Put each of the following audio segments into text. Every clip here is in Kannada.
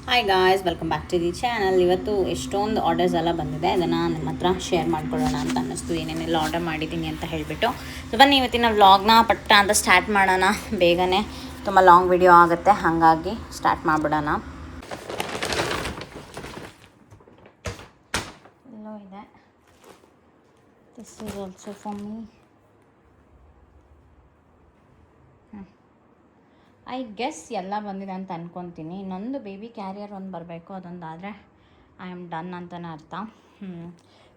Hi guys, welcome back to the channel. ಇವತ್ತು ಎಷ್ಟೊಂದು ಆರ್ಡರ್ಸ್ ಎಲ್ಲ ಬಂದಿದೆ, ಅದನ್ನು ನಿಮ್ಮ ಹತ್ರ ಶೇರ್ ಮಾಡ್ಕೊಳ್ಳೋಣ ಅಂತ ಅನ್ನಿಸ್ತು, ಏನೇನೆಲ್ಲ ಆರ್ಡರ್ ಮಾಡಿದ್ದೀನಿ ಅಂತ ಹೇಳಿಬಿಟ್ಟು. ಸೊ ಬನ್ನಿ ಇವತ್ತಿನ ವ್ಲಾಗ್ನ ಪಟ್ಟ ಅಂತ ಸ್ಟಾರ್ಟ್ ಮಾಡೋಣ. ಬೇಗನೆ ತುಂಬ ಲಾಂಗ್ ವಿಡಿಯೋ ಆಗುತ್ತೆ, ಹಾಗಾಗಿ ಸ್ಟಾರ್ಟ್ ಮಾಡಿಬಿಡೋಣ. ಎಲ್ಲೋ ಇದೆ, this is also for me. I guess ಎಲ್ಲ ಬಂದಿದೆ ಅಂತ ಅಂದ್ಕೊತೀನಿ. ಇನ್ನೊಂದು ಬೇಬಿ ಕ್ಯಾರಿಯರ್ ಒಂದು ಬರಬೇಕು, ಅದೊಂದಾದರೆ ಐ ಆಮ್ ಡನ್ ಅಂತಲೇ ಅರ್ಥ.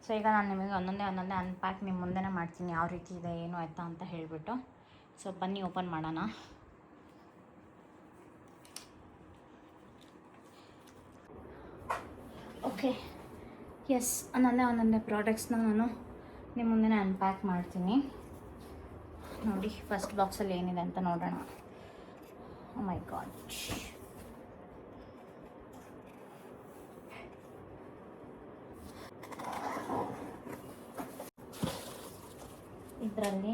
ಸೊ ಈಗ ನಾನು ನಿಮಗೆ ಒಂದೊಂದೇ ಅನ್ಪ್ಯಾಕ್ ನಿಮ್ಮ ಮುಂದೆನೇ ಮಾಡ್ತೀನಿ, ಯಾವ ರೀತಿ ಇದೆ ಏನು ಆಯಿತಾ ಅಂತ ಹೇಳಿಬಿಟ್ಟು. ಸೊ ಬನ್ನಿ ಓಪನ್ ಮಾಡೋಣ. ಓಕೆ, ಎಸ್, ಒಂದೊಂದೇ ಪ್ರಾಡಕ್ಟ್ಸ್ನ ನಾನು ನಿಮ್ಮ ಮುಂದೆನೇ ಅನ್ಪ್ಯಾಕ್ ಮಾಡ್ತೀನಿ. ನೋಡಿ, ಫಸ್ಟ್ ಬಾಕ್ಸಲ್ಲಿ ಏನಿದೆ ಅಂತ ನೋಡೋಣ. Oh my god. ಇದರಲ್ಲಿ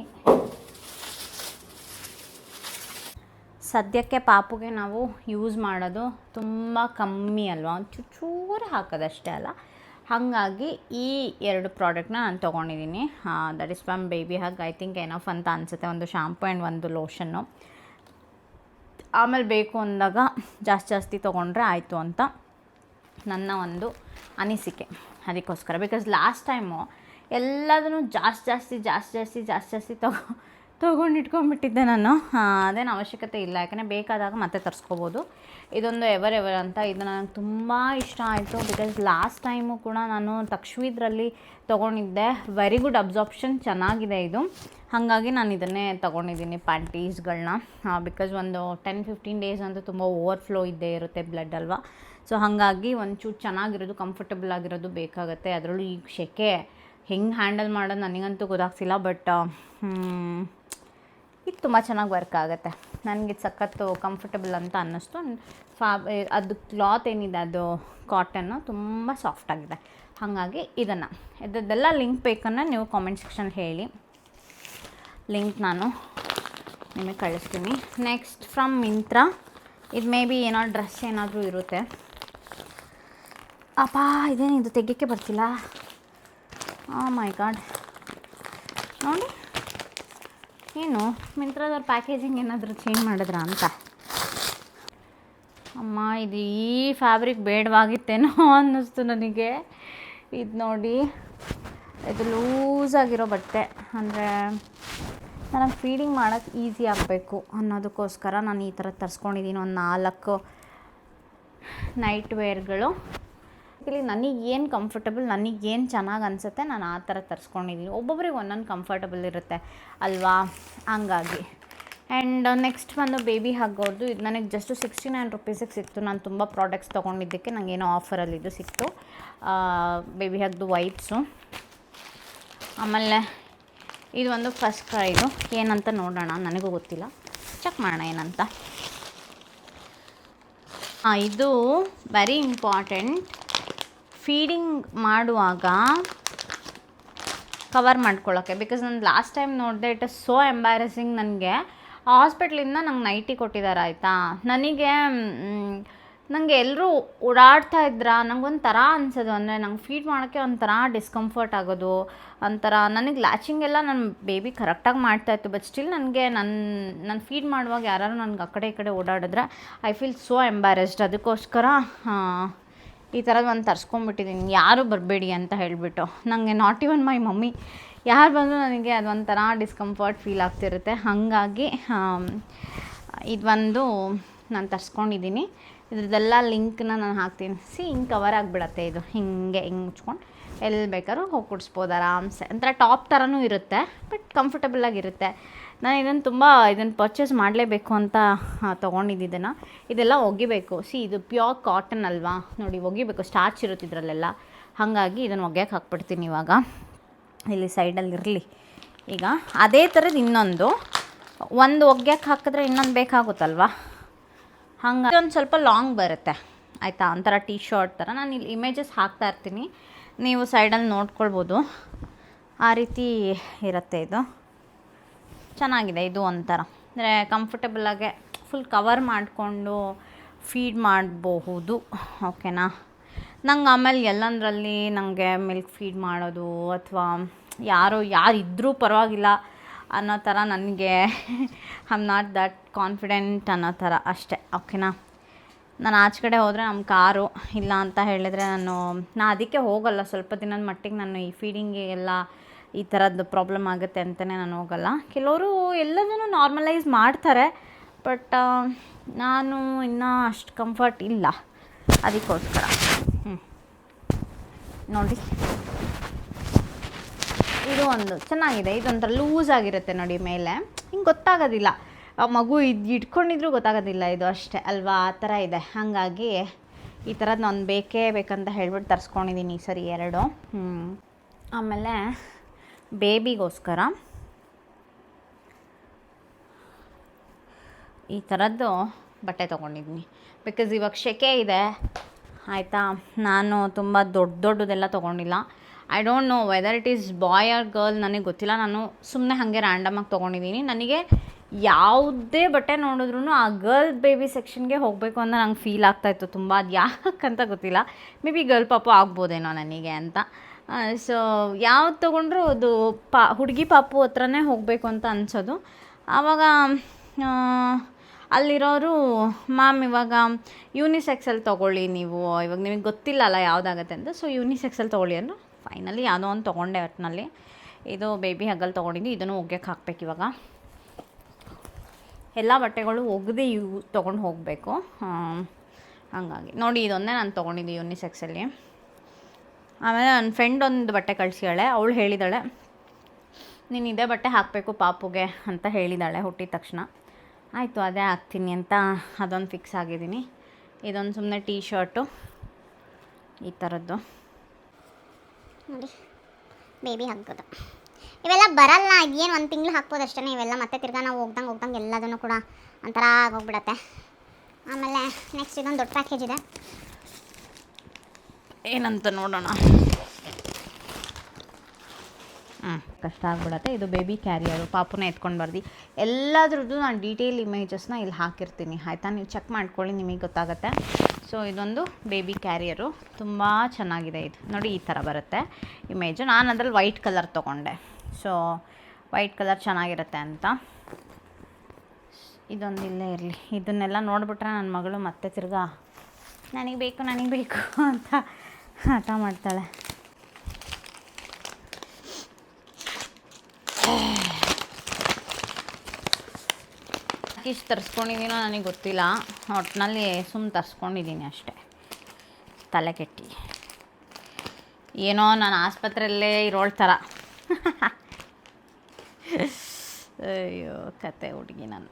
ಸದ್ಯಕ್ಕೆ ಪಾಪುಗೆ ನಾವು ಯೂಸ್ ಮಾಡೋದು ತುಂಬ ಕಮ್ಮಿ ಅಲ್ವಾ, ಒಂದು ಚೂರು ಹಾಕೋದಷ್ಟೇ ಅಲ್ಲ. ಹಾಗಾಗಿ ಈ ಎರಡು ಪ್ರಾಡಕ್ಟ್ನ ನಾನು ತೊಗೊಂಡಿದ್ದೀನಿ. That is from baby hug. I think enough ಅಂತ ಅನಿಸುತ್ತೆ. ಒಂದು ಶಾಂಪು ಆ್ಯಂಡ್ ಒಂದು ಲೋಷನ್ನು. ಆಮೇಲೆ ಬೇಕು ಅಂದಾಗ ಜಾಸ್ತಿ ತೊಗೊಂಡ್ರೆ ಆಯಿತು ಅಂತ ನನ್ನ ಒಂದು ಅನಿಸಿಕೆ. ಅದಕ್ಕೋಸ್ಕರ, ಬಿಕಾಸ್ ಲಾಸ್ಟ್ ಟೈಮು ಎಲ್ಲದನ್ನು ಜಾಸ್ತಿ ತೊಗೊಂಡು ಇಟ್ಕೊಂಡ್ಬಿಟ್ಟಿದ್ದೆ ನಾನು. ಅದೇನು ಅವಶ್ಯಕತೆ ಇಲ್ಲ, ಯಾಕಂದರೆ ಬೇಕಾದಾಗ ಮತ್ತೆ ತರಿಸ್ಕೋಬೋದು. ಇದೊಂದು ಎವರ್ ಅಂತ, ಇದು ನನಗೆ ತುಂಬ ಇಷ್ಟ ಆಯಿತು. ಬಿಕಾಸ್ ಲಾಸ್ಟ್ ಟೈಮು ಕೂಡ ನಾನು ತಕ್ಷವಿದ್ರಲ್ಲಿ ತೊಗೊಂಡಿದ್ದೆ. ವೆರಿ ಗುಡ್ ಅಬ್ಸಾರ್ಪ್ಷನ್, ಚೆನ್ನಾಗಿದೆ ಇದು. ಹಾಗಾಗಿ ನಾನು ಇದನ್ನೇ ತೊಗೊಂಡಿದ್ದೀನಿ, ಪ್ಯಾಂಟೀಸ್ಗಳನ್ನ. ಬಿಕಾಸ್ ಒಂದು 10-15 ಡೇಸ್ ಅಂತೂ ತುಂಬ ಓವರ್ಫ್ಲೋ ಇದ್ದೇ ಇರುತ್ತೆ ಬ್ಲಡ್ ಅಲ್ವಾ. ಸೊ ಹಾಗಾಗಿ ಒಂಚೂರು ಚೆನ್ನಾಗಿರೋದು, ಕಂಫರ್ಟಬಲ್ ಆಗಿರೋದು ಬೇಕಾಗುತ್ತೆ. ಅದರಲ್ಲೂ ಈಗ ಸೆಕೆ ಹೆಂಗೆ ಹ್ಯಾಂಡಲ್ ಮಾಡೋದು ನನಗಂತೂ ಗೊತ್ತಾಗ್ತಿಲ್ಲ. ಬಟ್ ಇದು ತುಂಬ ಚೆನ್ನಾಗಿ ವರ್ಕ್ ಆಗುತ್ತೆ. ನನಗಿದು ಸಖತ್ತು ಕಂಫರ್ಟಬಲ್ ಅಂತ ಅನ್ನಿಸ್ತು. ಅದು ಕ್ಲಾತ್ ಏನಿದೆ, ಅದು ಕಾಟನ್ನು ತುಂಬ ಸಾಫ್ಟಾಗಿದೆ. ಹಾಗಾಗಿ ಇದರದ್ದೆಲ್ಲ ಲಿಂಕ್ ಬೇಕನ್ನ ನೀವು ಕಾಮೆಂಟ್ ಸೆಕ್ಷನ್ ಹೇಳಿ, ಲಿಂಕ್ ನಾನು ನಿಮಗೆ ಕಳಿಸ್ತೀನಿ. Next from Myntra. ಇದು ಮೇ ಬಿ ಏನೋ ಡ್ರೆಸ್ ಏನಾದರೂ ಇರುತ್ತೆ. ಇದೇನಿದು ತೆಗಿಯೋಕ್ಕೆ ಬರ್ತಿಲ್ಲ. ಮೈ ಗಾಡ್, ನೋಡಿ, ಏನು ಮಿಂತ್ರಾದವ್ರ ಪ್ಯಾಕೇಜಿಂಗ್ ಏನಾದರೂ ಚೇಂಜ್ ಮಾಡಿದ್ರಾ ಅಂತ. ಅಮ್ಮ, ಇದು ಈ ಫ್ಯಾಬ್ರಿಕ್ ಬೇಡವಾಗಿತ್ತೇನೋ ಅನ್ನಿಸ್ತು ನನಗೆ. ಇದು ನೋಡಿ, ಇದು ಲೂಸಾಗಿರೋ ಬಟ್ಟೆ, ಅಂದರೆ ನನಗೆ ಫೀಡಿಂಗ್ ಮಾಡೋಕ್ಕೆ ಈಸಿ ಆಗಬೇಕು ಅನ್ನೋದಕ್ಕೋಸ್ಕರ ನಾನು ಈ ಥರ ತರಿಸ್ಕೊಂಡಿದ್ದೀನಿ. ಒಂದು 4 ನೈಟ್ ವೇರ್ಗಳು. ಇಲ್ಲಿ ನನಗೇನು ಕಂಫರ್ಟಬಲ್, ನನಗೇನು ಚೆನ್ನಾಗಿ ಅನಿಸುತ್ತೆ, ನಾನು ಆ ಥರ ತರಿಸ್ಕೊಂಡಿದ್ದೀನಿ. ಒಬ್ಬೊಬ್ರಿಗೆ ಒಂದೊಂದು ಕಂಫರ್ಟಬಲ್ ಇರುತ್ತೆ ಅಲ್ವಾ, ಹಂಗಾಗಿ. ಆ್ಯಂಡ್ ನೆಕ್ಸ್ಟ್ ಬಂದು ಬೇಬಿ ಹಗ್ಗೋದು. ಇದು ನನಗೆ ಜಸ್ಟು 69 ರುಪೀಸಿಗೆ ಸಿಕ್ತು. ನಾನು ತುಂಬ ಪ್ರಾಡಕ್ಟ್ಸ್ ತೊಗೊಂಡಿದ್ದಕ್ಕೆ ನನಗೇನೋ ಆಫರಲ್ಲಿ ಇದು ಸಿಕ್ತು. ಬೇಬಿ ಹಗ್ದು ವೈಪ್ಸು. ಆಮೇಲೆ ಇದು ಒಂದು ಫಸ್ಟ್ ಕ್ರೈದು. ಏನಂತ ನೋಡೋಣ, ನನಗೂ ಗೊತ್ತಿಲ್ಲ, ಚೆಕ್ ಮಾಡೋಣ ಏನಂತ. ಇದು ವೆರಿ ಇಂಪಾರ್ಟೆಂಟ್. ಫೀಡಿಂಗ್ ಮಾಡುವಾಗ ಕವರ್ ಮಾಡ್ಕೊಳ್ಳೋಕ್ಕೆ. ಬಿಕಾಸ್ ನಾನು ಲಾಸ್ಟ್ ಟೈಮ್ ನೋಡಿದೆ, ಇಟ್ ಇಸ್ ಸೋ ಎಂಬ್ಯಾರಸಿಂಗ್. ನನಗೆ ಹಾಸ್ಪಿಟ್ಲಿಂದ ನಂಗೆ ನೈಟಿ ಕೊಟ್ಟಿದ್ದಾರೆ, ಆಯಿತಾ. ನನಗೆ ಎಲ್ಲರೂ ಓಡಾಡ್ತಾ ಇದ್ರೆ ನಂಗೊಂಥರ ಅನ್ಸೋದು, ಅಂದರೆ ನಂಗೆ ಫೀಡ್ ಮಾಡೋಕ್ಕೆ ಒಂಥರ ಡಿಸ್ಕಂಫರ್ಟ್ ಆಗೋದು. ಒಂಥರ ನನಗೆ ಲ್ಯಾಚಿಂಗ್ ಎಲ್ಲ ನನ್ನ ಬೇಬಿ ಕರೆಕ್ಟಾಗಿ ಮಾಡ್ತಾಯಿತ್ತು. ಬಟ್ ಸ್ಟಿಲ್ ನನಗೆ ನಾನು ಫೀಡ್ ಮಾಡುವಾಗ ಯಾರು ನನಗೆ ಆ ಕಡೆ ಈ ಕಡೆ ಓಡಾಡಿದ್ರೆ ಐ ಫೀಲ್ ಸೋ ಎಂಬ್ಯಾರಸ್ಡ್. ಅದಕ್ಕೋಸ್ಕರ ಈ ಥರದ್ದು ಒಂದು ತರಿಸ್ಕೊಂಬಿಟ್ಟಿದ್ದೀನಿ. ಯಾರೂ ಬರಬೇಡಿ ಅಂತ ಹೇಳಿಬಿಟ್ಟು. ನನಗೆ ನಾಟ್ ಇವನ್ ಮೈ ಮಮ್ಮಿ, ಯಾರು ಬಂದರೂ ನನಗೆ ಅದೊಂಥರ ಡಿಸ್ಕಂಫರ್ಟ್ ಫೀಲ್ ಆಗ್ತಿರುತ್ತೆ. ಹಾಗಾಗಿ ಇದೊಂದು ನಾನು ತರಿಸ್ಕೊಂಡಿದ್ದೀನಿ. ಇದ್ರದ್ದೆಲ್ಲ ಲಿಂಕ್ನ ನಾನು ಹಾಕ್ತೀನಿ. ಹಿಂಗೆ ಕವರ್ ಆಗಿಬಿಡತ್ತೆ. ಇದು ಹಿಂಗೆ ಮುಚ್ಕೊಂಡು ಎಲ್ಲಿ ಬೇಕಾದ್ರೂ ಹೋಗಿ ಕುಡಿಸ್ಬೋದು ಆರಾಮ್ಸೆ. ಒಂಥರ ಟಾಪ್ ಥರನೂ ಇರುತ್ತೆ, ಬಟ್ ಕಂಫರ್ಟಬಲಾಗಿರುತ್ತೆ. ನಾನು ಇದನ್ನು ಪರ್ಚೇಸ್ ಮಾಡಲೇಬೇಕು ಅಂತ ತೊಗೊಂಡಿದ್ದನ್ನು. ಇದೆಲ್ಲ ಒಗಿಬೇಕು. ಇದು ಪ್ಯೂರ್ ಕಾಟನ್ ಅಲ್ವಾ, ನೋಡಿ, ಒಗಿಬೇಕು. ಸ್ಟಾರ್ಚ್ ಇರುತ್ತೆ ಇದರಲ್ಲೆಲ್ಲ. ಹಾಗಾಗಿ ಇದನ್ನು ಒಗ್ಯಕ್ಕೆ ಹಾಕ್ಬಿಡ್ತೀನಿ ಇವಾಗ. ಇಲ್ಲಿ ಸೈಡಲ್ಲಿ ಇರಲಿ. ಈಗ ಅದೇ ಥರದ್ದು ಇನ್ನೊಂದು ಒಗ್ಯಕ್ಕೆ ಹಾಕಿದ್ರೆ ಇನ್ನೊಂದು ಬೇಕಾಗುತ್ತಲ್ವ. ಹಂಗೆ ಒಂದು ಸ್ವಲ್ಪ ಲಾಂಗ್ ಬರುತ್ತೆ, ಆಯಿತಾ, ಒಂಥರ ಟೀ ಶರ್ಟ್ ಥರ. ನಾನು ಇಲ್ಲಿ ಇಮೇಜಸ್ ಹಾಕ್ತಾ ಇರ್ತೀನಿ, ನೀವು ಸೈಡಲ್ಲಿ ನೋಡ್ಕೊಳ್ಬೋದು. ಆ ರೀತಿ ಇರುತ್ತೆ. ಇದು ಚೆನ್ನಾಗಿದೆ. ಇದು ಒಂಥರ ಅಂದರೆ ಕಂಫರ್ಟಬಲಾಗೆ ಫುಲ್ ಕವರ್ ಮಾಡಿಕೊಂಡು ಫೀಡ್ ಮಾಡಬಹುದು. ಓಕೆನಾ. ನಂಗೆ ಆಮೇಲೆ ಎಲ್ಲಂದರಲ್ಲಿ ನನಗೆ ಮಿಲ್ಕ್ ಫೀಡ್ ಮಾಡೋದು ಅಥವಾ ಯಾರಿದ್ದರೂ ಪರವಾಗಿಲ್ಲ ಅನ್ನೋ ಥರ ನನಗೆ I am not that confident ಅನ್ನೋ ಥರ ಅಷ್ಟೇ. ಓಕೆನಾ. ನಾನು ಆಚೆ ಕಡೆ ಹೋದರೆ ನಮ್ಮ ಕಾರು ಇಲ್ಲ ಅಂತ ಹೇಳಿದರೆ ನಾನು ಅದಕ್ಕೆ ಹೋಗಲ್ಲ. ಸ್ವಲ್ಪ ದಿನದ ಮಟ್ಟಿಗೆ ನಾನು ಈ ಫೀಡಿಂಗಿಗೆಲ್ಲ ಈ ಥರದ್ದು ಪ್ರಾಬ್ಲಮ್ ಆಗುತ್ತೆ ಅಂತಲೇ ನಾನು ಹೋಗಲ್ಲ. ಕೆಲವರು ಎಲ್ಲದನ್ನು ನಾರ್ಮಲೈಸ್ ಮಾಡ್ತಾರೆ, ಬಟ್ ನಾನು ಇನ್ನೂ ಅಷ್ಟು ಕಂಫರ್ಟ್ ಇಲ್ಲ, ಅದಕ್ಕೋಸ್ಕರ. ನೋಡಿ, ಇದು ಒಂದು ಚೆನ್ನಾಗಿದೆ. ಇದೊಂಥರ ಲೂಸ್ ಆಗಿರುತ್ತೆ ನೋಡಿ ಮೇಲೆ, ಹಿಂಗೆ ಗೊತ್ತಾಗೋದಿಲ್ಲ. ಮಗು ಇಟ್ಕೊಂಡಿದ್ರೂ ಗೊತ್ತಾಗೋದಿಲ್ಲ, ಇದು ಅಷ್ಟೇ ಅಲ್ವಾ, ಆ ಥರ ಇದೆ. ಹಾಗಾಗಿ ಈ ಥರದ್ದು ನಾನು ಬೇಕಂತ ಹೇಳ್ಬಿಟ್ಟು ತರಿಸ್ಕೊಂಡಿದ್ದೀನಿ ಈ ಸರಿ 2. ಆಮೇಲೆ ಬೇಬಿಗೋಸ್ಕರ ಈ ಥರದ್ದು ಬಟ್ಟೆ ತೊಗೊಂಡಿದ್ದೀನಿ. ಬಿಕಾಸ್ ಇವಾಗ ಸೆಕೆ ಇದೆ ಆಯಿತಾ. ನಾನು ತುಂಬ ದೊಡ್ಡದೆಲ್ಲ ತೊಗೊಂಡಿಲ್ಲ. I don't know whether it is boy or girl, ನನಗೆ ಗೊತ್ತಿಲ್ಲ. ನಾನು ಸುಮ್ಮನೆ ಹಾಗೆ ರ್ಯಾಂಡಮಾಗಿ ತೊಗೊಂಡಿದ್ದೀನಿ. ನನಗೆ ಯಾವುದೇ ಬಟ್ಟೆ ನೋಡಿದ್ರೂ ಆ ಗರ್ಲ್ ಬೇಬಿ ಸೆಕ್ಷನ್ಗೆ ಹೋಗಬೇಕು ಅಂತ ನಂಗೆ ಫೀಲ್ ಆಗ್ತಾಯಿತ್ತು ತುಂಬ. ಅದು ಯಾಕಂತ ಗೊತ್ತಿಲ್ಲ, ಮೇ ಬಿ ಗರ್ಲ್ ಪಾಪು ಆಗ್ಬೋದೇನೋ ನನಗೆ ಅಂತ. ಸೊ ಯಾವ್ದು ತೊಗೊಂಡ್ರೂ ಅದು ಹುಡುಗಿ ಪಾಪು ಹತ್ರನೇ ಹೋಗಬೇಕು ಅಂತ ಅನಿಸೋದು. ಆವಾಗ ಅಲ್ಲಿರೋರು, ಮ್ಯಾಮ್ ಇವಾಗ ಯೂನಿಸೆಕ್ಸಲ್ಲಿ ತೊಗೊಳ್ಳಿ ನೀವು, ಇವಾಗ ನಿಮಗೆ ಗೊತ್ತಿಲ್ಲ ಅಲ್ಲ ಯಾವುದಾಗತ್ತೆ ಅಂತ. ಸೊ ಯೂನಿಸೆಕ್ಸಲ್ಲಿ ತೊಗೊಳ್ಳಿ ಅಂದರು. ಫೈನಲಿ ಯಾವುದೋ ಒಂದು ತೊಗೊಂಡೆ. ಒಟ್ಟಿನಲ್ಲಿ ಇದು ಬೇಬಿ ಹಗ್ಗಲ್ಲಿ ತೊಗೊಂಡಿದ್ದು. ಇದನ್ನು ಒಗ್ಯಕ್ಕೆ ಹಾಕ್ಬೇಕು ಇವಾಗ. ಎಲ್ಲ ಬಟ್ಟೆಗಳು ಒಗೆದು ತೊಗೊಂಡು ಹೋಗಬೇಕು. ಹಾಗಾಗಿ ನೋಡಿ, ಇದೊಂದೇ ನಾನು ತೊಗೊಂಡಿದ್ದು ಯೂನಿಸೆಕ್ಸಲ್ಲಿ. ಆಮೇಲೆ ನನ್ನ ಫ್ರೆಂಡ್ ಒಂದು ಬಟ್ಟೆ ಕಳಿಸಿದಾಳೆ. ಅವಳು ಹೇಳಿದಾಳೆ, ನೀನು ಇದೇ ಬಟ್ಟೆ ಹಾಕಬೇಕು ಪಾಪುಗೆ ಅಂತ ಹೇಳಿದಾಳೆ ಹುಟ್ಟಿದ ತಕ್ಷಣ. ಆಯಿತು, ಅದೇ ಹಾಕ್ತೀನಿ ಅಂತ ಅದೊಂದು ಫಿಕ್ಸ್ ಆಗಿದ್ದೀನಿ. ಇದೊಂದು ಸುಮ್ಮನೆ ಟೀ ಶರ್ಟು ಈ ಥರದ್ದು ನೋಡಿ, ಬೇಬಿ ಹಗ್ಗದು. ಇವೆಲ್ಲ ಬರಲ್ಲ, ಏನು ಒಂದು ತಿಂಗಳು ಹಾಕ್ಬೋದು ಅಷ್ಟೇ ಇವೆಲ್ಲ. ಮತ್ತೆ ತಿರ್ಗಾ ನಾವು ಹೋಗ್ದಂಗೆ ಎಲ್ಲದನ್ನು ಕೂಡ ಒಂಥರ ಆಗೋಗ್ಬಿಡತ್ತೆ. ಆಮೇಲೆ ನೆಕ್ಸ್ಟ್ ಇದೊಂದು ದೊಡ್ಡ ಪ್ಯಾಕೇಜ್ ಇದೆ, ಏನಂತ ನೋಡೋಣ. ಕಷ್ಟ ಆಗ್ಬಿಡತ್ತೆ. ಇದು ಬೇಬಿ ಕ್ಯಾರಿಯರು, ಪಾಪುನ ಎತ್ಕೊಂಡು ಬರ್ದು. ಎಲ್ಲದ್ರದ್ದು ನಾನು ಡೀಟೇಲ್ ಇಮೇಜಸ್ನ ಇಲ್ಲಿ ಹಾಕಿರ್ತೀನಿ ಆಯಿತಾ, ನೀವು ಚೆಕ್ ಮಾಡ್ಕೊಳ್ಳಿ, ನಿಮಗೆ ಗೊತ್ತಾಗುತ್ತೆ. ಸೊ ಇದೊಂದು ಬೇಬಿ ಕ್ಯಾರಿಯರು, ತುಂಬ ಚೆನ್ನಾಗಿದೆ. ಇದು ನೋಡಿ, ಈ ಥರ ಬರುತ್ತೆ ಇಮೇಜು. ನಾನು ಅದ್ರಲ್ಲಿ ವೈಟ್ ಕಲರ್ ತೊಗೊಂಡೆ. ಸೊ ವೈಟ್ ಕಲರ್ ಚೆನ್ನಾಗಿರುತ್ತೆ ಅಂತ. ಇದೊಂದು ಇಲ್ಲೇ ಇರಲಿ. ಇದನ್ನೆಲ್ಲ ನೋಡಿಬಿಟ್ರೆ ನನ್ನ ಮಗಳು ಮತ್ತೆ ತಿರ್ಗಾ ನನಗೆ ಬೇಕು ಅಂತ ಹಠ ಮಾಡ್ತಾಳೆ. ಇಷ್ಟು ತರಿಸ್ಕೊಂಡಿದ್ದೀನೋ ನನಗೆ ಗೊತ್ತಿಲ್ಲ, ಒಟ್ಟಿನಲ್ಲಿ ಸುಮ್ಮನೆ ತರಿಸ್ಕೊಂಡಿದ್ದೀನಿ ಅಷ್ಟೇ, ತಲೆ ಕೆಟ್ಟಿ. ಏನೋ ನಾನು ಆಸ್ಪತ್ರೆಯಲ್ಲೇ ಇರೋಳ್ ಥರ. ಅಯ್ಯೋ ಕತೆ ಹುಡುಗಿ ನಾನು.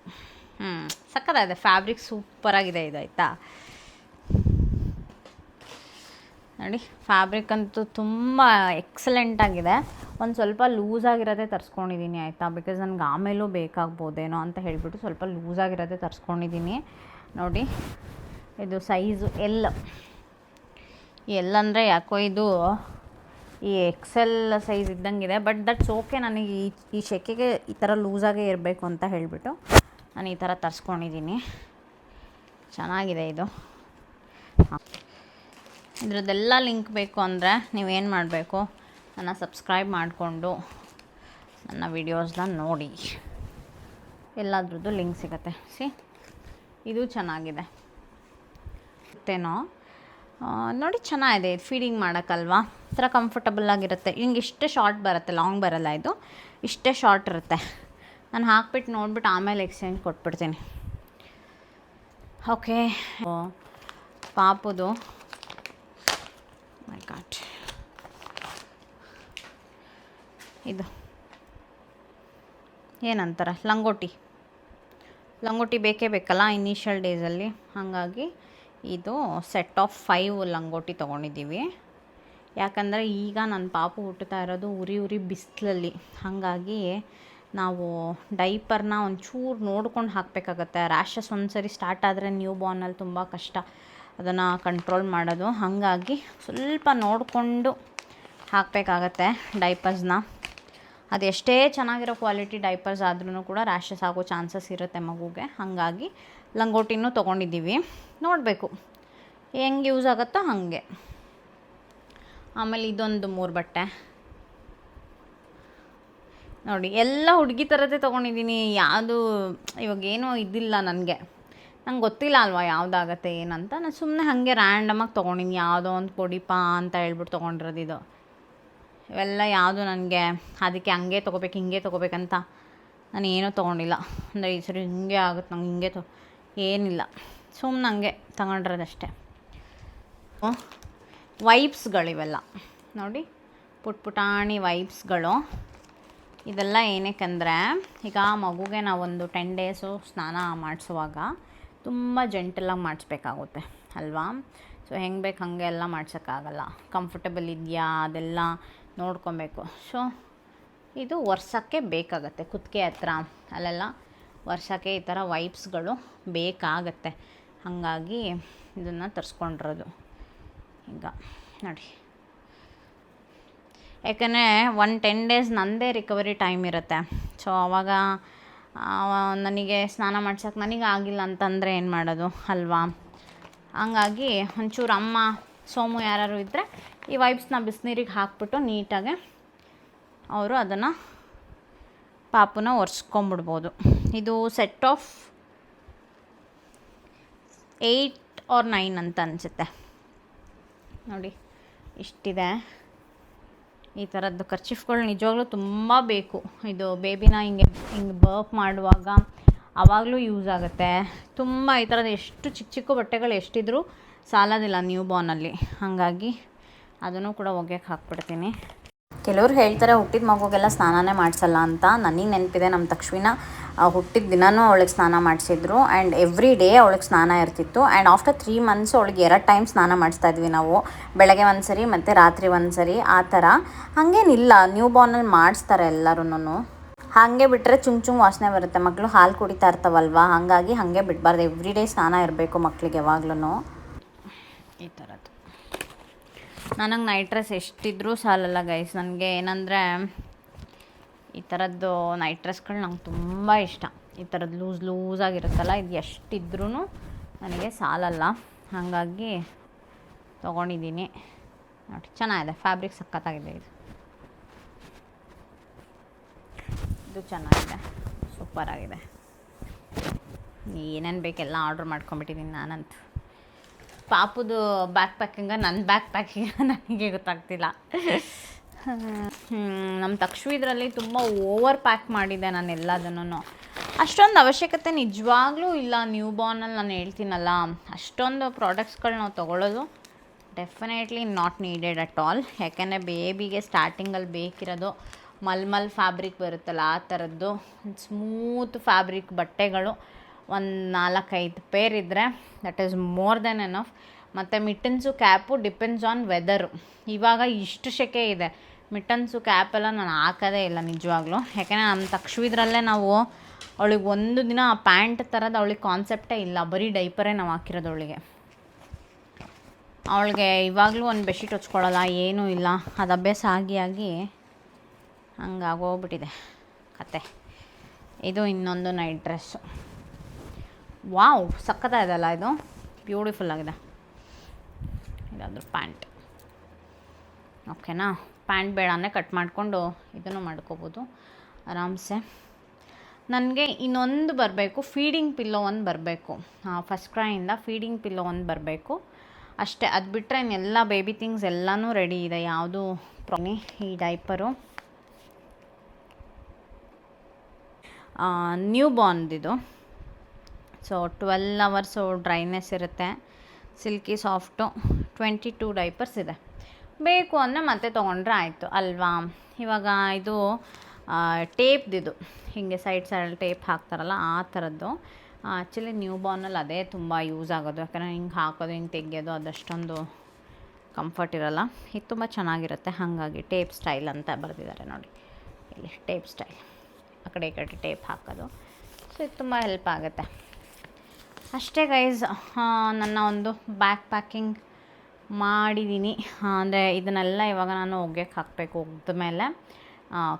ಸಕ್ಕತ್ತಾಗಿದೆ, ಫ್ಯಾಬ್ರಿಕ್ ಸೂಪರಾಗಿದೆ ಇದು ಆಯಿತಾ. ನೋಡಿ, ಫ್ಯಾಬ್ರಿಕ್ ಅಂತೂ ತುಂಬ ಎಕ್ಸಲೆಂಟಾಗಿದೆ. ಒಂದು ಸ್ವಲ್ಪ ಲೂಸಾಗಿರೋದೇ ತರಿಸ್ಕೊಂಡಿದ್ದೀನಿ ಆಯಿತಾ, ಬಿಕಾಸ್ ನನಗೆ ಆಮೇಲೂ ಬೇಕಾಗ್ಬೋದೇನೋ ಅಂತ ಹೇಳಿಬಿಟ್ಟು ಸ್ವಲ್ಪ ಲೂಸಾಗಿರೋದೇ ತರಿಸ್ಕೊಂಡಿದ್ದೀನಿ. ನೋಡಿ, ಇದು ಸೈಜು ಎಲ್ ಅಂದರೆ ಯಾಕೋ ಇದು ಈ ಎಕ್ಸೆಲ್ ಸೈಜ್ ಇದ್ದಂಗಿದೆ. But that's okay. ನನಗೆ ಈ ಸೆಕೆಗೆ ಈ ಥರ ಲೂಸಾಗೇ ಇರಬೇಕು ಅಂತ ಹೇಳಿಬಿಟ್ಟು ನಾನು ಈ ಥರ ತರಿಸ್ಕೊಂಡಿದ್ದೀನಿ. ಚೆನ್ನಾಗಿದೆ ಇದು. ಇದ್ರದ್ದೆಲ್ಲ ಲಿಂಕ್ ಬೇಕು ಅಂದರೆ ನೀವೇನು ಮಾಡಬೇಕು, ನನ್ನ ಸಬ್ಸ್ಕ್ರೈಬ್ ಮಾಡಿಕೊಂಡು ನನ್ನ ವೀಡಿಯೋಸ್ನ ನೋಡಿ, ಎಲ್ಲದ್ರದ್ದು ಲಿಂಕ್ ಸಿಗುತ್ತೆ. ಇದು ಚೆನ್ನಾಗಿದೆ ಮತ್ತೇನೋ ನೋಡಿ, ಚೆನ್ನಾಗಿದೆ. ಇದು ಫೀಡಿಂಗ್ ಮಾಡೋಕ್ಕಲ್ವಾ, ಈ ಥರ ಕಂಫರ್ಟಬಲ್ಲಾಗಿರುತ್ತೆ. ಹಿಂಗೆ ಇಷ್ಟೇ ಶಾರ್ಟ್ ಬರುತ್ತೆ, ಲಾಂಗ್ ಬರಲ್ಲ. ಇದು ಇಷ್ಟೇ ಶಾರ್ಟ್ ಇರುತ್ತೆ. ನಾನು ಹಾಕ್ಬಿಟ್ಟು ನೋಡ್ಬಿಟ್ಟು ಆಮೇಲೆ ಎಕ್ಸ್ಚೇಂಜ್ ಕೊಟ್ಬಿಡ್ತೀನಿ. ಓಕೆ, ಪಾಪುದು ಮೈ ಗಾಡ್, ಇದು ಏನಂತಾರೆ, ಲಂಗೋಟಿ ಬೇಕೇ ಬೇಕಲ್ಲ ಇನಿಷಿಯಲ್ ಡೇಸಲ್ಲಿ. ಹಾಗಾಗಿ ಇದು ಸೆಟ್ ಆಫ್ 5 ಲಂಗೋಟಿ ತೊಗೊಂಡಿದ್ದೀವಿ. ಯಾಕಂದರೆ ಈಗ ನನ್ನ ಪಾಪು ಹುಟ್ಟುತ್ತಾ ಇರೋದು ಉರಿ ಬಿಸಿಲಲ್ಲಿ. ಹಾಗಾಗಿ ನಾವು ಡೈಪರ್ನ ಒಂಚೂರು ನೋಡ್ಕೊಂಡು ಹಾಕಬೇಕಾಗತ್ತೆ. ರ್ಯಾಷಸ್ ಒಂದು ಸರಿ ಸ್ಟಾರ್ಟ್ ಆದರೆ ನ್ಯೂ ಬಾರ್ನಲ್ಲಿ ತುಂಬ ಕಷ್ಟ ಅದನ್ನು ಕಂಟ್ರೋಲ್ ಮಾಡೋದು. ಹಾಗಾಗಿ ಸ್ವಲ್ಪ ನೋಡಿಕೊಂಡು ಹಾಕಬೇಕಾಗತ್ತೆ ಡೈಪರ್ಸ್ನ. ಅದು ಎಷ್ಟೇ ಚೆನ್ನಾಗಿರೋ ಕ್ವಾಲಿಟಿ ಡೈಪರ್ಸ್ ಆದ್ರೂ ಕೂಡ ರ್ಯಾಷಸ್ ಆಗೋ ಚಾನ್ಸಸ್ ಇರುತ್ತೆ ಮಗುಗೆ. ಹಾಗಾಗಿ ಲಂಗೋಟಿನೂ ತೊಗೊಂಡಿದ್ದೀವಿ. ನೋಡಬೇಕು ಹೆಂಗೆ ಯೂಸ್ ಆಗುತ್ತೋ ಹಾಗೆ. ಆಮೇಲೆ ಇದೊಂದು 3 ಬಟ್ಟೆ ನೋಡಿ, ಎಲ್ಲ ಹುಡುಗಿ ಥರದೇ ತೊಗೊಂಡಿದ್ದೀನಿ. ಯಾವುದು ಇವಾಗೇನೋ ಇದಿಲ್ಲ ನನಗೆ, ನಂಗೆ ಗೊತ್ತಿಲ್ಲ ಅಲ್ವಾ ಯಾವುದಾಗತ್ತೆ ಏನಂತ. ನಾನು ಸುಮ್ಮನೆ ಹಾಗೆ ರ್ಯಾಂಡಮಾಗಿ ತೊಗೊಂಡಿನಿ, ಯಾವುದೋ ಒಂದು ಕೊಡಿಪಾ ಅಂತ ಹೇಳ್ಬಿಟ್ಟು ತೊಗೊಂಡಿರೋದು ಇದು. ಇವೆಲ್ಲ ಯಾವುದು ನನಗೆ ಅದಕ್ಕೆ ಹಂಗೆ ತೊಗೋಬೇಕು ಹಿಂಗೆ ತೊಗೋಬೇಕಂತ ನಾನು ಏನೂ ತೊಗೊಂಡಿಲ್ಲ. ಅಂದರೆ ಈ ಸರಿ ಹಿಂಗೆ ಆಗುತ್ತೆ ನಂಗೆ ಹಿಂಗೆ ಏನಿಲ್ಲ, ಸುಮ್ಮನೆ ಹಂಗೆ ತಗೊಂಡಿರೋದಷ್ಟೇ. ವೈಪ್ಸ್ಗಳಿವೆಲ್ಲ ನೋಡಿ, ಪುಟಾಣಿ ವೈಪ್ಸ್ಗಳು. ಇದೆಲ್ಲ ಏನಕ್ಕಂದರೆ ಈಗ ಮಗುಗೆ ನಾವೊಂದು 10 ಡೇಸು ಸ್ನಾನ ಮಾಡಿಸುವಾಗ ತುಂಬ ಜೆಂಟಲಾಗಿ ಮಾಡಿಸ್ಬೇಕಾಗುತ್ತೆ ಅಲ್ವಾ. ಸೊ ಹೆಂಗೆ ಬೇಕು ಹಾಗೆ ಎಲ್ಲ ಮಾಡ್ಸೋಕ್ಕಾಗಲ್ಲ, ಕಂಫರ್ಟಬಲ್ ಇದೆಯಾ ಅದೆಲ್ಲ ನೋಡ್ಕೊಬೇಕು. ಸೊ ಇದು ವರ್ಷಕ್ಕೆ ಬೇಕಾಗತ್ತೆ, ಕುತ್ತಿಗೆ ಹತ್ರ ಅಲ್ಲೆಲ್ಲ ವರ್ಷಕ್ಕೆ ಈ ಥರ ವೈಪ್ಸ್ಗಳು ಬೇಕಾಗತ್ತೆ. ಹಾಗಾಗಿ ಇದನ್ನು ತರಿಸ್ಕೊಂಡಿರೋದು. ಈಗ ನೋಡಿ, ಯಾಕಂದರೆ 10 ಡೇಸ್ ನನ್ನದೇ ರಿಕವರಿ ಟೈಮ್ ಇರುತ್ತೆ. ಸೊ ಆವಾಗ ನನಗೆ ಸ್ನಾನ ಮಾಡ್ಸೋಕ್ಕೆ ನನಗೆ ಆಗಿಲ್ಲ ಅಂತಂದರೆ ಏನು ಮಾಡೋದು ಅಲ್ವಾ. ಹಂಗಾಗಿ ಒಂಚೂರು ಅಮ್ಮ ಸೋಮು ಯಾರು ಇದ್ದರೆ ಈ ವೈಪ್ಸ್ನ ಬಿಸಿನೀರಿಗೆ ಹಾಕ್ಬಿಟ್ಟು ನೀಟಾಗೆ ಅವರು ಅದನ್ನು ಪಾಪುನ ಒರೆಸ್ಕೊಂಬಿಡ್ಬೋದು. ಇದು ಸೆಟ್ ಆಫ್ 8 or 9 ಅಂತ ಅನಿಸುತ್ತೆ ನೋಡಿ, ಇಷ್ಟಿದೆ. ಈ ಥರದ್ದು ಕರ್ಚಿಫ್ಗಳು ನಿಜವಾಗ್ಲೂ ತುಂಬ ಬೇಕು. ಇದು ಬೇಬಿನ ಹಿಂಗೆ ಬರ್ಪ್ ಮಾಡುವಾಗ ಆವಾಗಲೂ ಯೂಸ್ ಆಗುತ್ತೆ. ತುಂಬ ಈ ಥರದ ಎಷ್ಟು ಚಿಕ್ಕ ಚಿಕ್ಕ ಬಟ್ಟೆಗಳು ಎಷ್ಟಿದ್ರೂ ಸಾಲೋದಿಲ್ಲ ನ್ಯೂ ಬಾರ್ನಲ್ಲಿ. ಹಾಗಾಗಿ ಅದನ್ನು ಕೂಡ ಒಗೆಯಕ್ಕೆ ಹಾಕ್ಬಿಡ್ತೀನಿ. ಕೆಲವ್ರು ಹೇಳ್ತಾರೆ ಹುಟ್ಟಿದ ಮಗುಗೆಲ್ಲ ಸ್ನಾನನೇ ಮಾಡಿಸಲ್ಲ ಅಂತ. ನನಗೆ ನೆನಪಿದೆ, ನಮ್ಮ ತಕ್ಷವಿನ ಹುಟ್ಟಿದ ದಿನವೂ ಅವಳಿಗೆ ಸ್ನಾನ ಮಾಡಿಸಿದ್ರು. ಆ್ಯಂಡ್ ಎವ್ರಿ ಡೇ ಅವಳಿಗೆ ಸ್ನಾನ ಇರ್ತಿತ್ತು. ಆ್ಯಂಡ್ ಆಫ್ಟರ್ 3 months ಅವಳಿಗೆ 2 ಟೈಮ್ ಸ್ನಾನ ಮಾಡಿಸ್ತಾ ಇದ್ವಿ ನಾವು, ಬೆಳಗ್ಗೆ ಒಂದು ಸರಿ ಮತ್ತು ರಾತ್ರಿ ಒಂದು ಸರಿ ಆ ಥರ. ಹಾಗೇನಿಲ್ಲ, ನ್ಯೂ ಬಾರ್ನಲ್ಲಿ ಮಾಡಿಸ್ತಾರೆ ಎಲ್ಲರೂ. ಹಾಗೆ ಬಿಟ್ಟರೆ ಚುಂಗ್ ವಾಸನೆ ಬರುತ್ತೆ, ಮಕ್ಕಳು ಹಾಲು ಕುಡಿತಾ ಇರ್ತಾವಲ್ವ. ಹಾಗಾಗಿ ಹಾಗೆ ಬಿಡಬಾರ್ದು, ಎವ್ರಿ ಡೇ ಸ್ನಾನ ಇರಬೇಕು ಮಕ್ಕಳಿಗೆ ಯಾವಾಗ್ಲೂ. ಈ ಥರದ್ದು ನನಗೆ ನೈಟ್ ಡ್ರೆಸ್ ಎಷ್ಟಿದ್ರೂ ಸಾಲಲ್ಲ ಗೈಸ್. ನನಗೆ ಏನಂದರೆ ಈ ಥರದ್ದು ನೈಟ್ ಡ್ರೆಸ್ಗಳು ನಂಗೆ ತುಂಬ ಇಷ್ಟ. ಈ ಥರದ್ದು ಲೂಸಾಗಿರುತ್ತಲ್ಲ, ಇದು ಎಷ್ಟಿದ್ರೂ ನನಗೆ ಸಾಲಲ್ಲ. ಹಾಗಾಗಿ ತೊಗೊಂಡಿದ್ದೀನಿ ನೋಡಿ, ಚೆನ್ನಾಗಿದೆ, ಫ್ಯಾಬ್ರಿಕ್ ಸಖತ್ತಾಗಿದೆ. ಇದು ಚೆನ್ನಾಗಿದೆ, ಸೂಪರಾಗಿದೆ. ಏನೇನು ಬೇಕೆಲ್ಲ ಆರ್ಡ್ರ್ ಮಾಡ್ಕೊಂಬಿಟ್ಟಿದ್ದೀನಿ ನಾನಂತೂ. ಪಾಪುದು ಬ್ಯಾಕ್ ಪ್ಯಾಕಿಂಗ ನನ್ನ ಬ್ಯಾಕ್ ಪ್ಯಾಕಿಂಗ ನನಗೆ ಗೊತ್ತಾಗ್ತಿಲ್ಲ. ನಮ್ಮ ತಕ್ಷು ಇದರಲ್ಲಿ ತುಂಬ ಓವರ್ ಪ್ಯಾಕ್ ಮಾಡಿದೆ ನಾನು ಎಲ್ಲದನ್ನು. ಅಷ್ಟೊಂದು ಅವಶ್ಯಕತೆ ನಿಜವಾಗ್ಲೂ ಇಲ್ಲ ನ್ಯೂ ಬಾರ್ನಲ್ಲಿ. ನಾನು ಹೇಳ್ತೀನಲ್ಲ, ಅಷ್ಟೊಂದು ಪ್ರಾಡಕ್ಟ್ಸ್ಗಳು ನಾವು ತೊಗೊಳ್ಳೋದು definitely not needed at all. ಯಾಕೆಂದರೆ ಬೇಬಿಗೆ ಸ್ಟಾರ್ಟಿಂಗಲ್ಲಿ ಬೇಕಿರೋದು ಮಲ್ಮಲ್ ಫ್ಯಾಬ್ರಿಕ್ ಬರುತ್ತಲ್ಲ ಆ ಥರದ್ದು ಸ್ಮೂತ್ ಫ್ಯಾಬ್ರಿಕ್ ಬಟ್ಟೆಗಳು ಒಂದು 4-5 ಪೇರ್ ಇದ್ದರೆ that is more than enough. ಮತ್ತು ಮಿಟನ್ಸು ಕ್ಯಾಪು ಡಿಪೆಂಡ್ಸ್ ಆನ್ ವೆದರು. ಇವಾಗ ಇಷ್ಟು ಸೆಕೆ ಇದೆ, ಮಿಟನ್ಸು ಕ್ಯಾಪೆಲ್ಲ ನಾನು ಹಾಕೋದೇ ಇಲ್ಲ ನಿಜವಾಗ್ಲೂ. ಯಾಕೆಂದರೆ ನಮ್ಮ ತಕ್ಷವಿದ್ರಲ್ಲೇ ನಾವು ಅವಳಿಗೆ ಒಂದು ದಿನ ಪ್ಯಾಂಟ್ ಥರದ ಅವಳಿಗೆ ಕಾನ್ಸೆಪ್ಟೇ ಇಲ್ಲ, ಬರೀ ಡೈಪರೇ ನಾವು ಹಾಕಿರೋದು ಅವಳಿಗೆ. ಅವಳಿಗೆ ಇವಾಗಲೂ ಒಂದು ಬೆಡ್ಶೀಟ್ ಹೊಚ್ಕೊಳ್ಳಲ್ಲ, ಏನೂ ಇಲ್ಲ. ಅದು ಅಭ್ಯಾಸ ಆಗಿ ಹಂಗಾಗೋಗ್ಬಿಟ್ಟಿದೆ ಕತೆ. ಇದು ಇನ್ನೊಂದು ನೈಟ್ ಡ್ರೆಸ್ಸು. ವಾವ್, ಸಕ್ಕತ್ತಾಗಿದೆಲ್ಲ ಇದು, ಬ್ಯೂಟಿಫುಲ್ ಆಗಿದೆ. ಇದಾದರೂ ಪ್ಯಾಂಟ್. ಓಕೆನಾ, ಪ್ಯಾಂಟ್ ಬೇಡನೇ ಕಟ್ ಮಾಡಿಕೊಂಡು ಇದನ್ನು ಮಾಡ್ಕೋಬೋದು ಆರಾಮ್ಸೆ. ನನಗೆ ಇನ್ನೊಂದು ಬರಬೇಕು, ಫೀಡಿಂಗ್ ಪಿಲ್ಲೋ ಒಂದು ಬರಬೇಕು. ಫಸ್ಟ್ ಕ್ರೈಯಿಂದ ಫೀಡಿಂಗ್ ಪಿಲ್ಲೋ ಒಂದು ಬರಬೇಕು ಅಷ್ಟೇ. ಅದು ಬಿಟ್ಟರೆ ಇನ್ನೆಲ್ಲ ಬೇಬಿ ಥಿಂಗ್ಸ್ ಎಲ್ಲನೂ ರೆಡಿ ಇದೆ. ಯಾವುದು ಈ ಡೈಪರು ನ್ಯೂ ಬಾರ್ನ್ದಿದು. ಸೊ 12 hours ಡ್ರೈನೆಸ್ ಇರುತ್ತೆ, ಸಿಲ್ಕಿ ಸಾಫ್ಟು. 22 ಡೈಪರ್ಸ್ ಇದೆ. ಬೇಕು ಅಂದರೆ ಮತ್ತೆ ತೊಗೊಂಡ್ರೆ ಆಯಿತು ಅಲ್ವಾ. ಇವಾಗ ಇದು ಟೇಪ್ದಿದು, ಹೀಗೆ ಸೈಡಲ್ಲಿ ಟೇಪ್ ಹಾಕ್ತಾರಲ್ಲ ಆ ಥರದ್ದು. ಆ್ಯಕ್ಚುಲಿ ನ್ಯೂ ಬಾರ್ನಲ್ಲಿ ಅದೇ ತುಂಬ ಯೂಸ್ ಆಗೋದು. ಯಾಕಂದರೆ ಹಿಂಗೆ ಹಾಕೋದು ಹಿಂಗೆ ತೆಗೆಯೋದು ಅದಷ್ಟೊಂದು ಕಂಫರ್ಟ್ ಇರೋಲ್ಲ. ಇದು ತುಂಬ ಚೆನ್ನಾಗಿರುತ್ತೆ. ಹಾಗಾಗಿ ಟೇಪ್ ಸ್ಟೈಲ್ ಅಂತ ಬರೆದಿದ್ದಾರೆ ನೋಡಿ ಇಲ್ಲಿ, ಟೇಪ್ ಸ್ಟೈಲ್. ಆ ಕಡೆ ಈ ಕಡೆ ಟೇಪ್ ಹಾಕೋದು. ಸೊ ಇದು ತುಂಬ ಹೆಲ್ಪ್ ಆಗುತ್ತೆ ಅಷ್ಟೇ ಗೈಸ್. ನನ್ನ ಒಂದು ಬ್ಯಾಕ್ ಪ್ಯಾಕಿಂಗ್ ಮಾಡಿದ್ದೀನಿ. ಅಂದರೆ ಇದನ್ನೆಲ್ಲ ಇವಾಗ ನಾನು ಒಗೆಯಕ್ಕೆ ಹಾಕಬೇಕು. ಒಗೆದ ಮೇಲೆ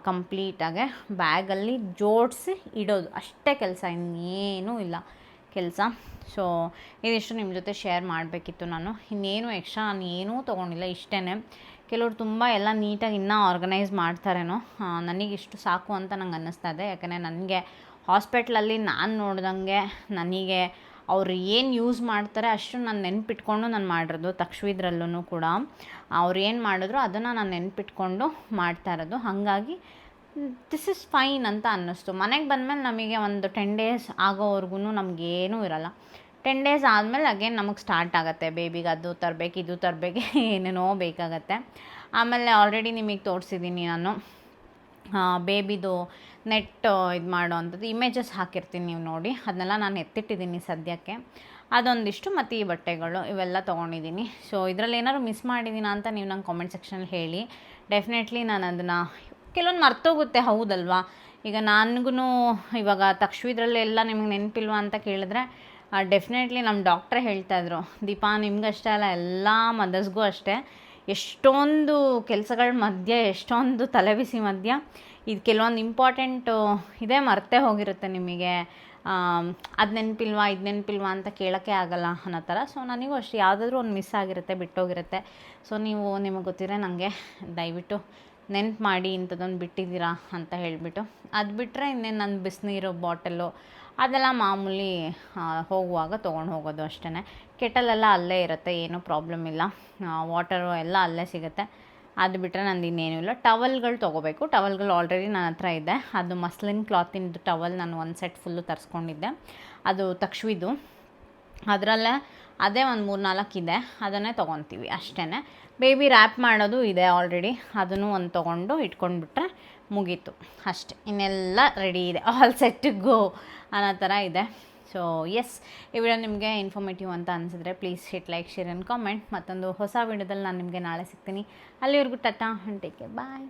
ಕಂಪ್ಲೀಟಾಗೆ ಬ್ಯಾಗಲ್ಲಿ ಜೋಡಿಸಿ ಇಡೋದು ಅಷ್ಟೇ ಕೆಲಸ, ಇನ್ನೇನೂ ಇಲ್ಲ. ಕೆಲಸ. ಸೊ ಇದಿಷ್ಟು ನಿಮ್ಮ ಜೊತೆ ಶೇರ್ ಮಾಡಬೇಕಿತ್ತು ನಾನು. ಇನ್ನೇನು ಎಕ್ಸ್ಟ್ರಾ ನಾನು ಏನೂ ತೊಗೊಂಡಿಲ್ಲ, ಇಷ್ಟೇ. ಕೆಲವ್ರು ತುಂಬ ಎಲ್ಲ ನೀಟಾಗಿ ಇನ್ನೂ ಆರ್ಗನೈಸ್ ಮಾಡ್ತಾರೇನೋ, ನನಗಿಷ್ಟು ಸಾಕು ಅಂತ ನಂಗೆ ಅನ್ನಿಸ್ತಾ ಇದೆ. ಯಾಕಂದರೆ ನನಗೆ ಹಾಸ್ಪಿಟ್ಲಲ್ಲಿ ನಾನು ನೋಡ್ದಂಗೆ ನನಗೆ ಅವ್ರು ಏನು ಯೂಸ್ ಮಾಡ್ತಾರೆ ಅಷ್ಟು ನಾನು ನೆನ್ಪಿಟ್ಕೊಂಡು ನಾನು ಮಾಡಿರೋದು. ತಕ್ಷವಿದ್ರಲ್ಲೂ ಕೂಡ ಅವ್ರು ಏನು ಮಾಡಿದ್ರು ಅದನ್ನು ನಾನು ನೆನ್ಪಿಟ್ಕೊಂಡು ಮಾಡ್ತಾ ಇರೋದು. ಹಾಗಾಗಿ ದಿಸ್ ಇಸ್ ಫೈನ್ ಅಂತ ಅನ್ನಿಸ್ತು. ಮನೆಗೆ ಬಂದಮೇಲೆ ನಮಗೆ ಒಂದು 10 days ಆಗೋವರೆಗೂ ನಮಗೇನೂ ಇರೋಲ್ಲ. 10 days ಆದಮೇಲೆ ಅಗೇನ್ ನಮಗೆ ಸ್ಟಾರ್ಟ್ ಆಗುತ್ತೆ. ಬೇಬಿಗೆ ಅದು ತರಬೇಕು, ಇದು ತರಬೇಕು, ಏನೇನೋ ಬೇಕಾಗತ್ತೆ. ಆಮೇಲೆ ಆಲ್ರೆಡಿ ನಿಮಗೆ ತೋರಿಸಿದ್ದೀನಿ ನಾನು ಬೇಬಿದು ನೆಟ್ ಇದು ಮಾಡೋ ಅಂಥದ್ದು ಇಮೇಜಸ್ ಹಾಕಿರ್ತೀನಿ, ನೀವು ನೋಡಿ. ಅದನ್ನೆಲ್ಲ ನಾನು ಎತ್ತಿಟ್ಟಿದ್ದೀನಿ ಸದ್ಯಕ್ಕೆ. ಅದೊಂದಿಷ್ಟು ಮತ್ತು ಈ ಬಟ್ಟೆಗಳು ಇವೆಲ್ಲ ತೊಗೊಂಡಿದ್ದೀನಿ. ಸೊ ಇದರಲ್ಲಿ ಏನಾದ್ರು ಮಿಸ್ ಮಾಡಿದ್ದೀನಾ ಅಂತ ನೀವು ನಂಗೆ ಕಾಮೆಂಟ್ ಸೆಕ್ಷನಲ್ಲಿ ಹೇಳಿ. ಡೆಫಿನೆಟ್ಲಿ ನಾನು ಅದನ್ನು ಕೆಲವೊಂದು ಮರ್ತೋಗುತ್ತೆ, ಹೌದಲ್ವಾ? ಈಗ ನನಗೂ ಇವಾಗ ತಕ್ಷವಿದ್ರಲ್ಲೆಲ್ಲ ನಿಮಗೆ ನೆನಪಿಲ್ವಾ ಅಂತ ಕೇಳಿದ್ರೆ ಡೆಫಿನೆಟ್ಲಿ ನಮ್ಮ ಡಾಕ್ಟ್ರೇ ಹೇಳ್ತಾಯಿದ್ರು, ದೀಪಾ ನಿಮ್ಗಷ್ಟೇ ಅಲ್ಲ ಎಲ್ಲ ಮದರ್ಸ್ಗೂ ಅಷ್ಟೇ, ಎಷ್ಟೊಂದು ಕೆಲಸಗಳ ಮಧ್ಯೆ, ಎಷ್ಟೊಂದು ತಲೆಬಿಸಿ ಮಧ್ಯ ಇದು ಕೆಲವೊಂದು ಇಂಪಾರ್ಟೆಂಟು ಇದೇ ಮರ್ತೇ ಹೋಗಿರುತ್ತೆ ನಿಮಗೆ. ಅದು ನೆನಪಿಲ್ವಾ, ಇದು ನೆನಪಿಲ್ವಾ ಅಂತ ಕೇಳೋಕ್ಕೆ ಆಗಲ್ಲ ಅನ್ನೋ ಥರ. ಸೊ ನನಗೂ ಅಷ್ಟೇ ಯಾವುದಾದ್ರೂ ಒಂದು ಮಿಸ್ ಆಗಿರುತ್ತೆ, ಬಿಟ್ಟೋಗಿರುತ್ತೆ. ಸೊ ನಿಮಗೆ ಗೊತ್ತಿದ್ರೆ ನನಗೆ ದಯವಿಟ್ಟು ನೆನ್ಪು ಮಾಡಿ ಇಂಥದ್ದೊಂದು ಬಿಟ್ಟಿದ್ದೀರಾ ಅಂತ ಹೇಳಿಬಿಟ್ಟು. ಅದು ಬಿಟ್ಟರೆ ಇನ್ನೇನು ನನ್ನ ಬಿಸಿನೀರು ಬಾಟಲು ಅದೆಲ್ಲ ಮಾಮೂಲಿ ಹೋಗುವಾಗ ತೊಗೊಂಡು ಹೋಗೋದು ಅಷ್ಟೇ. ಕೆಟಲೆಲ್ಲ ಅಲ್ಲೇ ಇರುತ್ತೆ, ಏನೂ ಪ್ರಾಬ್ಲಮ್ ಇಲ್ಲ. ವಾಟರು ಎಲ್ಲ ಅಲ್ಲೇ ಸಿಗುತ್ತೆ. ಅದು ಬಿಟ್ಟರೆ ನಂದು ಇನ್ನೇನೂ ಇಲ್ಲ. ಟವಲ್ಗಳು ತೊಗೋಬೇಕು. ಟವಲ್ಗಳು ಆಲ್ರೆಡಿ ನನ್ನ ಹತ್ರ ಇದೆ. ಅದು ಮಸ್ಲಿನ್ ಕ್ಲಾತಿಂದು ಟವಲ್ ನಾನು ಒಂದು ಸೆಟ್ ಫುಲ್ಲು ತರಿಸ್ಕೊಂಡಿದ್ದೆ. ಅದು ತಕ್ಷವಿದು. ಅದರಲ್ಲೇ ಅದೇ ಒಂದು 3-4 ಇದೆ, ಅದನ್ನೇ ತೊಗೊತೀವಿ ಅಷ್ಟೇ. ಬೇಬಿ ರ್ಯಾಪ್ ಮಾಡೋದು ಇದೆ ಆಲ್ರೆಡಿ, ಅದನ್ನು ಒಂದು ತೊಗೊಂಡು ಇಟ್ಕೊಂಡ್ಬಿಟ್ರೆ ಮುಗೀತು ಅಷ್ಟೆ. ಇನ್ನೆಲ್ಲ ರೆಡಿ ಇದೆ, ಆಲ್ ಸೆಟ್ ಟು ಗೋ ಅನ್ನೋ ಥರ ಇದೆ. ಸೊ ಎಸ್, ಈ ವಿಡಿಯೋ ನಿಮಗೆ ಇನ್ಫಾರ್ಮೇಟಿವ್ ಅಂತ ಅನಿಸಿದ್ರೆ please hit like, share and comment. ಮತ್ತೊಂದು ಹೊಸ ವಿಡಿಯೋದಲ್ಲಿ ನಾನು ನಿಮಗೆ ನಾಳೆ ಸಿಗ್ತೀನಿ. ಅಲ್ಲಿವರೆಗೂ tata and take care, bye.